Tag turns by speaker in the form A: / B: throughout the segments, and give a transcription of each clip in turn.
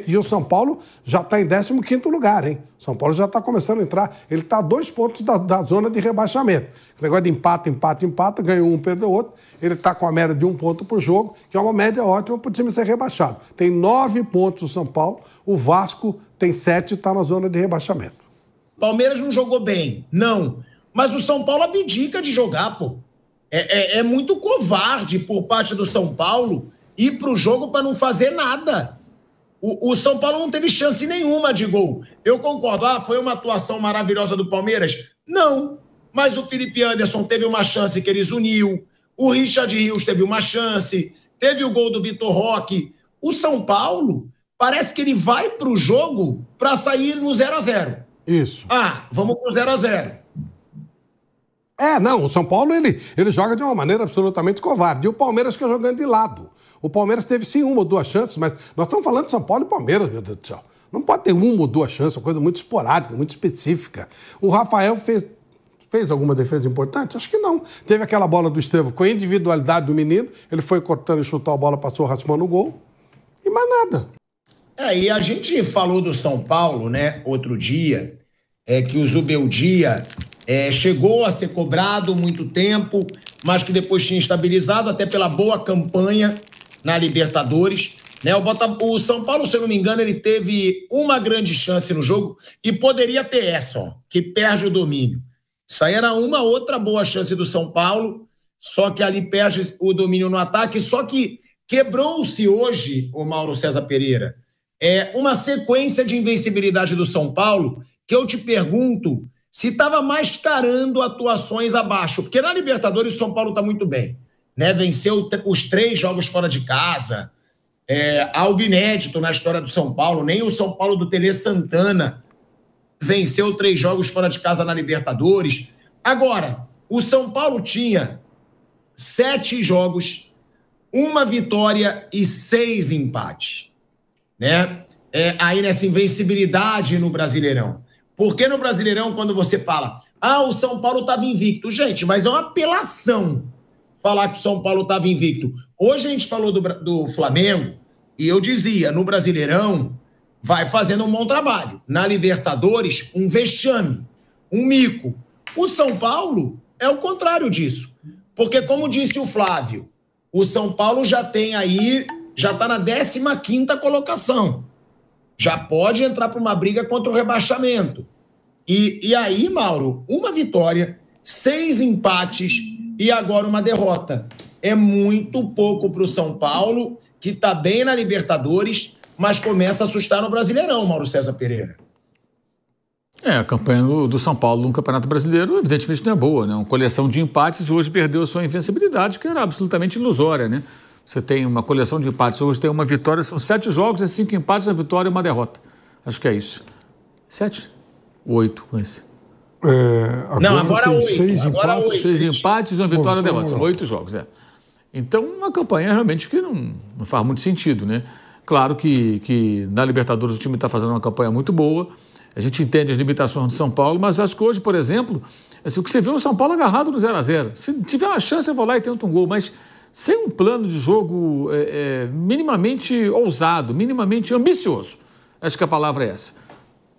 A: E o São Paulo já está em 15º lugar, hein? São Paulo já está começando a entrar, ele está a 2 pontos da zona de rebaixamento. Esse negócio de empata, ganhou um, perdeu outro. Ele está com a média de 1 ponto por jogo, que é uma média ótima para o time ser rebaixado. Tem 9 pontos o São Paulo, o Vasco tem 7 e está na zona de rebaixamento.
B: Palmeiras não jogou bem, não. Mas o São Paulo abdica de jogar, pô. É muito covarde por parte do São Paulo ir para o jogo para não fazer nada. O São Paulo não teve chance nenhuma de gol. Eu concordo. Foi uma atuação maravilhosa do Palmeiras? Não. Mas o Felipe Anderson teve uma chance que eles uniu. O Richard Rios teve uma chance. Teve o gol do Vitor Roque. O São Paulo parece que ele vai para o jogo para sair no 0-0.
A: Isso.
B: Vamos pro 0-0.
A: Não, o São Paulo ele joga de uma maneira absolutamente covarde. E o Palmeiras fica jogando de lado. O Palmeiras teve sim 1 ou 2 chances, mas nós estamos falando de São Paulo e Palmeiras, meu Deus do céu. Não pode ter 1 ou 2 chances, uma coisa muito esporádica, muito específica. O Rafael fez alguma defesa importante? Acho que não. Teve aquela bola do Estevão com a individualidade do menino, ele foi cortando e chutou a bola, passou raspando o gol, e mais nada.
B: E a gente falou do São Paulo, né, outro dia, que o Zubeldia chegou a ser cobrado muito tempo, mas que depois tinha estabilizado, até pela boa campanha na Libertadores, né? O São Paulo, se eu não me engano, ele teve uma grande chance no jogo e poderia ter essa, que perde o domínio. Isso aí era uma outra boa chance do São Paulo, só que ali perde o domínio no ataque, só que quebrou-se hoje, o Mauro César Pereira, uma sequência de invencibilidade do São Paulo, que eu te pergunto se estava mascarando atuações abaixo, porque na Libertadores o São Paulo está muito bem, né? Venceu os 3 jogos fora de casa, algo inédito na história do São Paulo, nem o São Paulo do Tele Santana venceu 3 jogos fora de casa na Libertadores. Agora, o São Paulo tinha 7 jogos, 1 vitória e 6 empates, né? Aí nessa invencibilidade no Brasileirão. Porque no Brasileirão, quando você fala, o São Paulo estava invicto. Gente, mas é uma apelação falar que o São Paulo estava invicto. Hoje a gente falou do Flamengo e eu dizia, no Brasileirão vai fazendo um bom trabalho. Na Libertadores, um vexame, um mico. O São Paulo é o contrário disso. Porque, como disse o Flávio, o São Paulo já está na 15ª colocação. Já pode entrar para uma briga contra o rebaixamento. E aí, Mauro, 1 vitória, 6 empates e agora uma derrota. É muito pouco para o São Paulo, que está bem na Libertadores, mas começa a assustar no Brasileirão, Mauro César Pereira.
C: A campanha do São Paulo no Campeonato Brasileiro, evidentemente, não é boa, né? Uma coleção de empates hoje perdeu a sua invencibilidade, que era absolutamente ilusória, né? Você tem uma coleção de empates, hoje tem uma vitória, são 7 jogos, 5 empates, uma vitória e uma derrota. Acho que é isso. 7? 8 com esse.
B: Agora 8.
C: 6 empates, uma vitória e uma derrota. São 8 jogos, Então, uma campanha realmente que não faz muito sentido, né? Claro que na Libertadores o time está fazendo uma campanha muito boa, a gente entende as limitações do São Paulo, mas acho que hoje, por exemplo, o que você vê é o São Paulo agarrado no 0-0. Se tiver uma chance, eu vou lá e tento um gol, mas sem um plano de jogo minimamente ousado, minimamente ambicioso. Acho que a palavra é essa.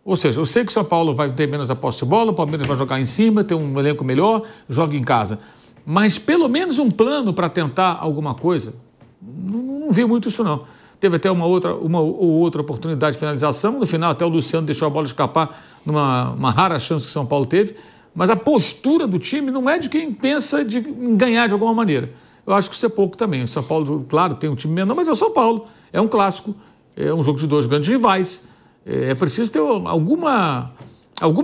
C: Ou seja, eu sei que o São Paulo vai ter menos a posse de bola, o Palmeiras vai jogar em cima, ter um elenco melhor, joga em casa. Mas pelo menos um plano para tentar alguma coisa, não vi muito isso não. Teve até uma outra oportunidade de finalização, no final até o Luciano deixou a bola escapar numa rara chance que o São Paulo teve, mas a postura do time não é de quem pensa em ganhar de alguma maneira. Eu acho que isso é pouco também. O São Paulo, claro, tem um time menor, mas é o São Paulo. É um clássico, é um jogo de 2 grandes rivais. É preciso ter alguma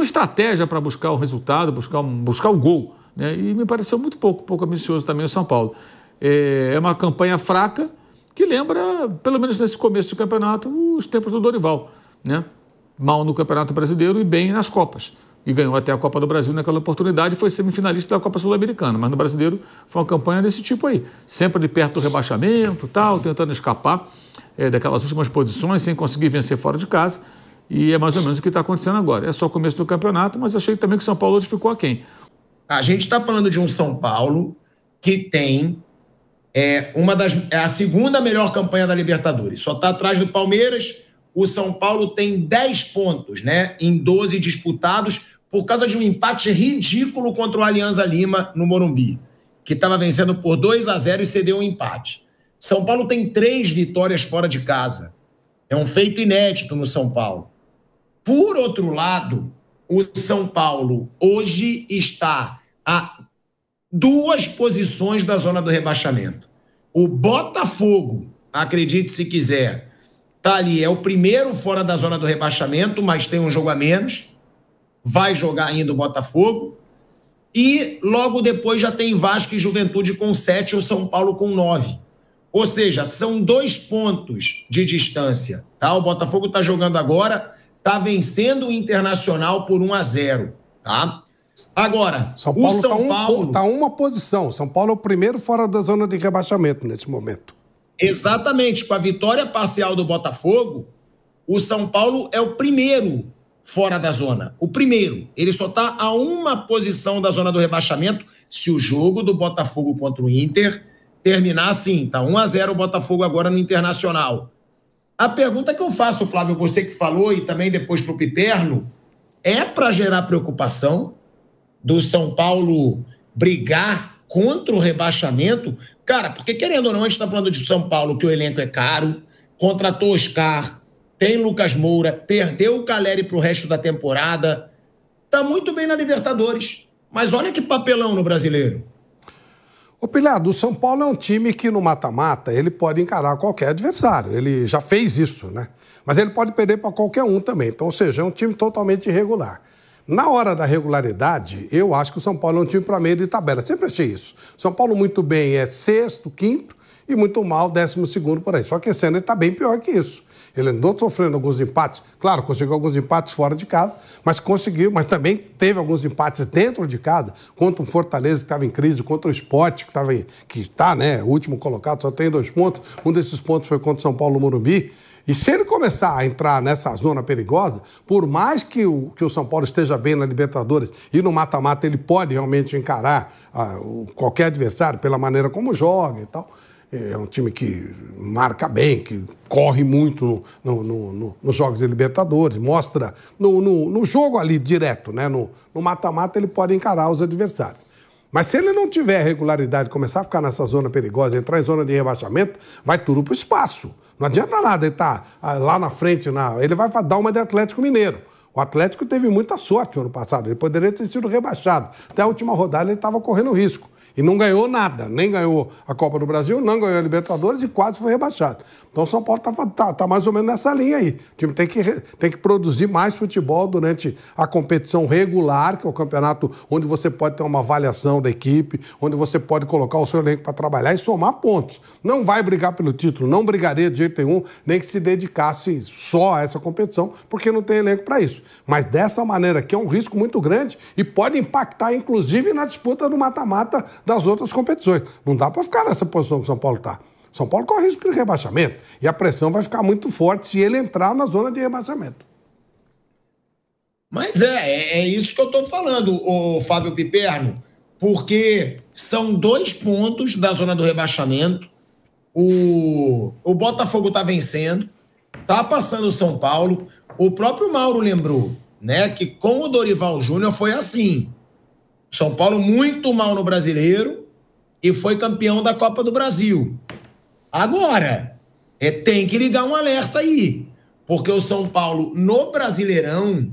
C: estratégia para buscar o resultado, buscar o gol, né? E me pareceu muito pouco ambicioso também o São Paulo. É uma campanha fraca que lembra, pelo menos nesse começo do campeonato, os tempos do Dorival, né? Mal no Campeonato Brasileiro e bem nas Copas. E ganhou até a Copa do Brasil naquela oportunidade e foi semifinalista da Copa Sul-Americana. Mas no Brasileiro foi uma campanha desse tipo aí. Sempre ali perto do rebaixamento, tentando escapar daquelas últimas posições, sem conseguir vencer fora de casa. E é mais ou menos o que está acontecendo agora. É só o começo do campeonato, mas achei também que o São Paulo hoje ficou aquém.
B: A gente está falando de um São Paulo que tem a segunda melhor campanha da Libertadores. Só está atrás do Palmeiras, o São Paulo tem 10 pontos, né, em 12 disputados, por causa de um empate ridículo contra o Alianza Lima no Morumbi, que estava vencendo por 2-0 e cedeu um empate. São Paulo tem 3 vitórias fora de casa. É um feito inédito no São Paulo. Por outro lado, o São Paulo hoje está a 2 posições da zona do rebaixamento. O Botafogo, acredite se quiser, tá ali, é o primeiro fora da zona do rebaixamento, mas tem um jogo a menos. Vai jogar ainda o Botafogo. E logo depois já tem Vasco e Juventude com 7 e o São Paulo com 9. Ou seja, são 2 pontos de distância. Tá? O Botafogo está jogando agora, está vencendo o Internacional por 1-0. Tá? Agora,
A: São Paulo
B: o São Paulo
A: está uma posição. São Paulo é o primeiro fora da zona de rebaixamento nesse momento.
B: Exatamente. Com a vitória parcial do Botafogo, o São Paulo é o primeiro fora da zona. O primeiro. Ele só está a uma posição da zona do rebaixamento se o jogo do Botafogo contra o Inter terminar assim. Tá 1-0 o Botafogo agora no Internacional. A pergunta que eu faço, Flávio, você que falou, e também depois para o Piperno, é para gerar preocupação do São Paulo brigar contra o rebaixamento? Cara, porque querendo ou não, a gente está falando de São Paulo, que o elenco é caro, contratou Oscar, tem Lucas Moura, perdeu o Caleri para o resto da temporada, tá muito bem na Libertadores, mas olha que papelão no Brasileiro.
A: Ô Pilhado, o São Paulo é um time que no mata-mata ele pode encarar qualquer adversário, ele já fez isso, né? Mas ele pode perder para qualquer um também, então, ou seja, é um time totalmente irregular. Na hora da regularidade, eu acho que o São Paulo é um time para meio de tabela. Sempre achei isso. São Paulo muito bem é 6º, 5º e muito mal 12º por aí. Só que esse ano ele está bem pior que isso. Ele andou sofrendo alguns empates. Claro, conseguiu alguns empates fora de casa, mas conseguiu. Mas também teve alguns empates dentro de casa, contra o Fortaleza que estava em crise, contra o Sport que está, né, o último colocado, só tem 2 pontos. Um desses pontos foi contra o São Paulo no Morumbi. E se ele começar a entrar nessa zona perigosa, por mais que o São Paulo esteja bem na Libertadores e no mata-mata ele pode realmente encarar qualquer adversário pela maneira como joga e tal, é um time que marca bem, que corre muito nos jogos de Libertadores, mostra no jogo ali direto, né? No mata-mata ele pode encarar os adversários. Mas se ele não tiver regularidade, começar a ficar nessa zona perigosa, entrar em zona de rebaixamento, vai tudo para o espaço. Não adianta nada ele estar lá na frente, ele vai dar uma de Atlético Mineiro. O Atlético teve muita sorte no ano passado, ele poderia ter sido rebaixado. Até a última rodada ele estava correndo risco. E não ganhou nada, nem ganhou a Copa do Brasil, não ganhou a Libertadores e quase foi rebaixado. Então o São Paulo tá mais ou menos nessa linha aí. O time tem que produzir mais futebol durante a competição regular, que é o campeonato onde você pode ter uma avaliação da equipe, onde você pode colocar o seu elenco para trabalhar e somar pontos. Não vai brigar pelo título, não brigaria de jeito nenhum, nem que se dedicasse só a essa competição, porque não tem elenco para isso. Mas dessa maneira, que é um risco muito grande e pode impactar, inclusive, na disputa do mata-mata das outras competições. Não dá para ficar nessa posição que o São Paulo está. São Paulo corre risco de rebaixamento e a pressão vai ficar muito forte se ele entrar na zona de rebaixamento.
B: Mas é isso que eu estou falando, o Fábio Piperno, porque são 2 pontos da zona do rebaixamento. O Botafogo está vencendo, está passando o São Paulo. O próprio Mauro lembrou, né, que com o Dorival Júnior foi assim. São Paulo muito mal no Brasileiro e foi campeão da Copa do Brasil. Agora, tem que ligar um alerta aí, porque o São Paulo no Brasileirão,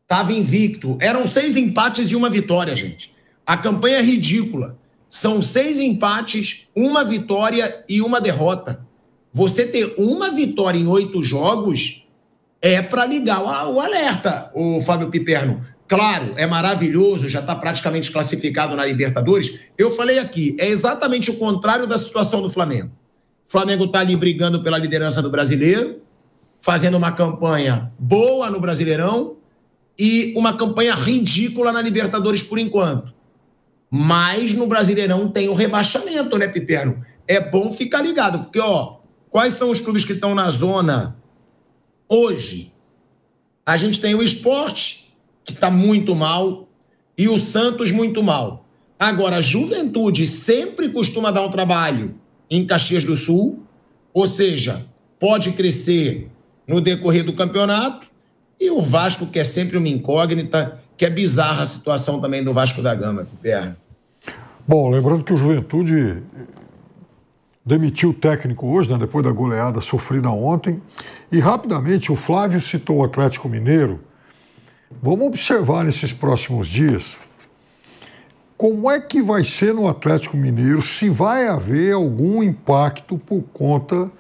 B: estava invicto. Eram 6 empates e 1 vitória, gente. A campanha é ridícula. São 6 empates, 1 vitória e 1 derrota. Você ter 1 vitória em 8 jogos é para ligar o alerta, o Fábio Piperno. Claro, é maravilhoso, já está praticamente classificado na Libertadores. Eu falei aqui, é exatamente o contrário da situação do Flamengo. O Flamengo está ali brigando pela liderança do Brasileiro, fazendo uma campanha boa no Brasileirão e uma campanha ridícula na Libertadores por enquanto. Mas no Brasileirão tem o rebaixamento, né, Piperno? É bom ficar ligado, porque, quais são os clubes que estão na zona hoje? A gente tem o Sport, que está muito mal, e o Santos muito mal. Agora, a Juventude sempre costuma dar um trabalho em Caxias do Sul, ou seja, pode crescer no decorrer do campeonato. E o Vasco, que é sempre uma incógnita, que é bizarra a situação também do Vasco da Gama, Piperno.
D: Bom, lembrando que o Juventude demitiu o técnico hoje, né, depois da goleada sofrida ontem. E rapidamente, o Flávio citou o Atlético Mineiro. Vamos observar nesses próximos dias como é que vai ser no Atlético Mineiro, se vai haver algum impacto por conta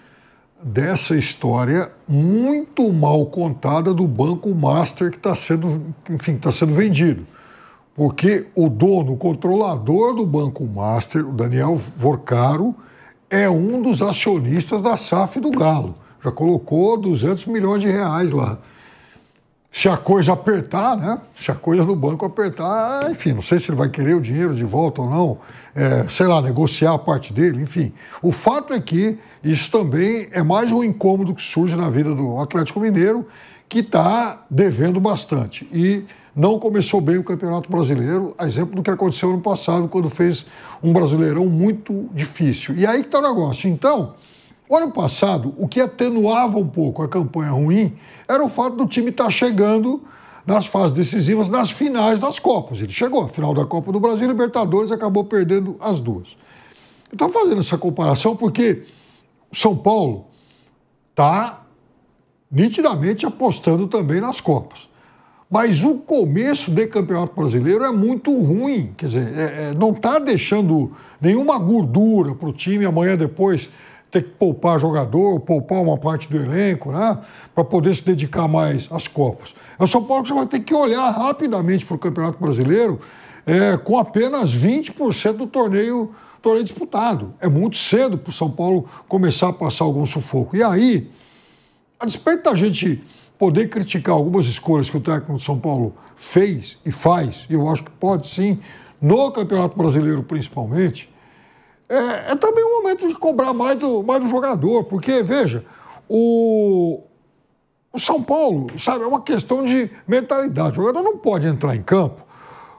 D: dessa história muito mal contada do Banco Master que está sendo vendido. Porque o dono, o controlador do Banco Master, o Daniel Vorcaro, é um dos acionistas da SAF do Galo. Já colocou 200 milhões de reais lá. Se a coisa apertar, né? Se a coisa no banco apertar, enfim, não sei se ele vai querer o dinheiro de volta ou não, sei lá, negociar a parte dele, enfim. O fato é que isso também é mais um incômodo que surge na vida do Atlético Mineiro, que está devendo bastante. E não começou bem o Campeonato Brasileiro, a exemplo do que aconteceu ano passado, quando fez um Brasileirão muito difícil. E aí que está o negócio. Então, o ano passado, o que atenuava um pouco a campanha ruim era o fato do time estar chegando nas fases decisivas, nas finais das Copas. Ele chegou à final da Copa do Brasil, Libertadores, acabou perdendo as duas. Eu estou fazendo essa comparação porque o São Paulo está nitidamente apostando também nas Copas. Mas o começo do Campeonato Brasileiro é muito ruim, quer dizer, não está deixando nenhuma gordura para o time amanhã depois ter que poupar jogador, poupar uma parte do elenco, né, para poder se dedicar mais às Copas. É o São Paulo que você vai ter que olhar rapidamente para o Campeonato Brasileiro com apenas 20% do torneio disputado. É muito cedo para o São Paulo começar a passar algum sufoco. E aí, a despeito da gente poder criticar algumas escolhas que o técnico do São Paulo fez e faz, e eu acho que pode sim, no Campeonato Brasileiro principalmente, é também um momento de cobrar mais do jogador, porque, veja, o São Paulo, sabe, é uma questão de mentalidade. O jogador não pode entrar em campo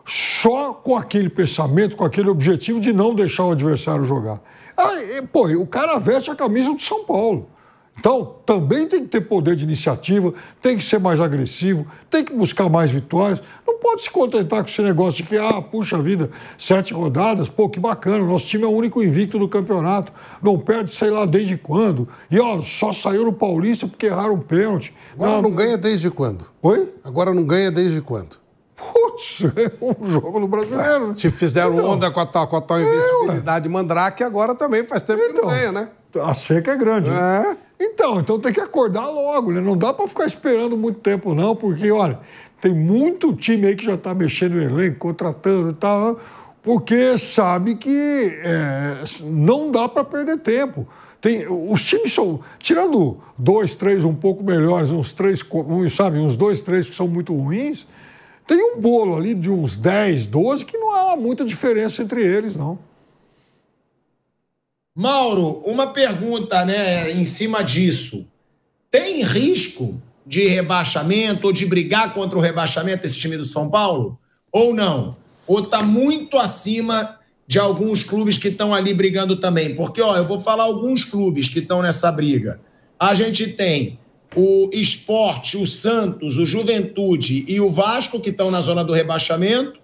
D: só com aquele pensamento, com aquele objetivo de não deixar o adversário jogar. Pô, o cara veste a camisa do São Paulo. Então, também tem que ter poder de iniciativa, tem que ser mais agressivo, tem que buscar mais vitórias. Não pode se contentar com esse negócio de que, puxa vida, 7 rodadas, pô, que bacana, nosso time é o único invicto do campeonato, não perde sei lá desde quando. E, só saiu no Paulista porque erraram um pênalti.
A: Agora não ganha desde quando?
D: Oi?
A: Agora não ganha desde quando?
D: Putz, é um jogo no Brasileiro.
A: Se fizeram onda com a tal invencibilidade Mandrake, agora também faz tempo que não ganha, né?
D: A seca é grande. Né? Então tem que acordar logo, né? Não dá para ficar esperando muito tempo, não, porque, olha, tem muito time aí que já está mexendo no elenco, contratando e tal, porque sabe que não dá para perder tempo. Os times são, tirando 2, 3 um pouco melhores, uns 2, 3 que são muito ruins, tem um bolo ali de uns 10, 12 que não há muita diferença entre eles, não.
B: Mauro, uma pergunta, né, em cima disso. Tem risco de rebaixamento ou de brigar contra o rebaixamento esse time do São Paulo? Ou não? Ou está muito acima de alguns clubes que estão ali brigando também? Porque, eu vou falar alguns clubes que estão nessa briga. A gente tem o Sport, o Santos, o Juventude e o Vasco, que estão na zona do rebaixamento.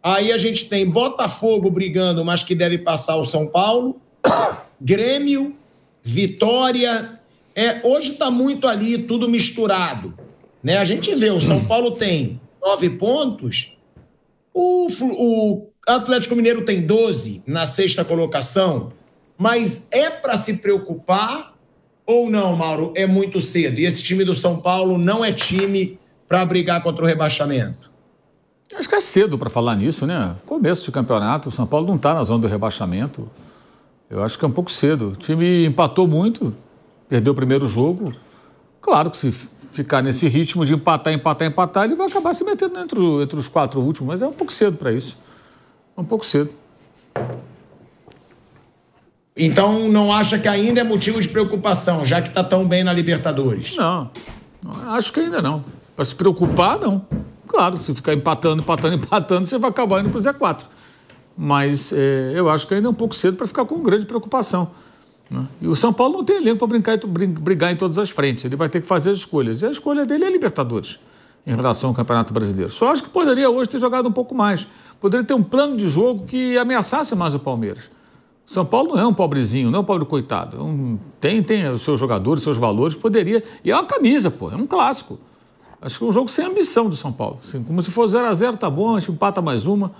B: Aí a gente tem Botafogo brigando, mas que deve passar o São Paulo. Grêmio, Vitória, hoje está muito ali, tudo misturado, né? A gente vê, o São Paulo tem 9 pontos, o Atlético Mineiro tem 12 na 6ª colocação, mas é para se preocupar ou não, Mauro? É muito cedo, e esse time do São Paulo não é time para brigar contra o rebaixamento.
C: Acho que é cedo para falar nisso, né? Começo de campeonato, o São Paulo não está na zona do rebaixamento. Eu acho que é um pouco cedo. O time empatou muito, perdeu o primeiro jogo. Claro que se ficar nesse ritmo de empatar, ele vai acabar se metendo entre os 4 últimos, mas é um pouco cedo para isso. É um pouco cedo.
B: Então não acha que ainda é motivo de preocupação, já que está tão bem na Libertadores?
C: Não, acho que ainda não. Para se preocupar, não. Claro, se ficar empatando, você vai acabar indo para o Z4. Mas eu acho que ainda é um pouco cedo para ficar com grande preocupação. né? E o São Paulo não tem elenco para brigar em todas as frentes. Ele vai ter que fazer as escolhas. E a escolha dele é Libertadores em relação ao Campeonato Brasileiro. Só acho que poderia hoje ter jogado um pouco mais. Poderia ter um plano de jogo que ameaçasse mais o Palmeiras. O São Paulo não é um pobrezinho, não é um pobre coitado. Tem os seus jogadores, seus valores, poderia... E é uma camisa, pô, é um clássico. Acho que é um jogo sem ambição do São Paulo. Assim, como se for 0-0, tá bom, a gente empata mais uma.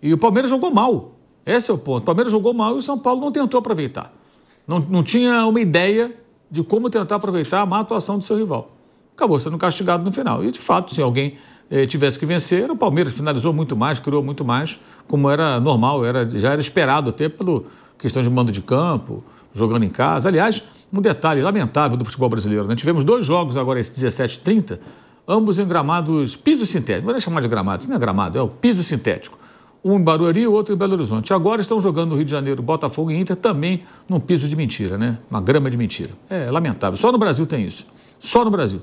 C: E o Palmeiras jogou mal. Esse é o ponto. O Palmeiras jogou mal e o São Paulo não tentou aproveitar. Não tinha uma ideia de como tentar aproveitar a má atuação do seu rival. Acabou sendo castigado no final. E, de fato, se alguém tivesse que vencer, o Palmeiras finalizou muito mais, criou muito mais, como era normal, já era esperado até pela questão de mando de campo, jogando em casa. Aliás, um detalhe lamentável do futebol brasileiro, né? Tivemos 2 jogos agora, esse 17-30, ambos em gramados piso sintético. Não vou chamar de gramado, isso não é gramado, é o piso sintético. Um em Barueri e o outro em Belo Horizonte. Agora estão jogando no Rio de Janeiro, Botafogo e Inter também num piso de mentira, né? Uma grama de mentira. É lamentável. Só no Brasil tem isso. Só no Brasil.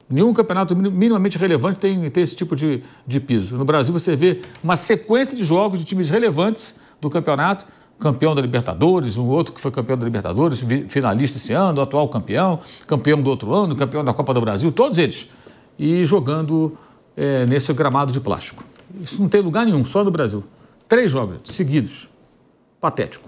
C: Nenhum campeonato minimamente relevante tem esse tipo de piso. No Brasil você vê uma sequência de jogos de times relevantes do campeonato, campeão da Libertadores, um outro que foi campeão da Libertadores, finalista esse ano, atual campeão, campeão do outro ano, campeão da Copa do Brasil, todos eles. E jogando nesse gramado de plástico. Isso não tem lugar nenhum, só no Brasil. 3 jogos seguidos. Patético.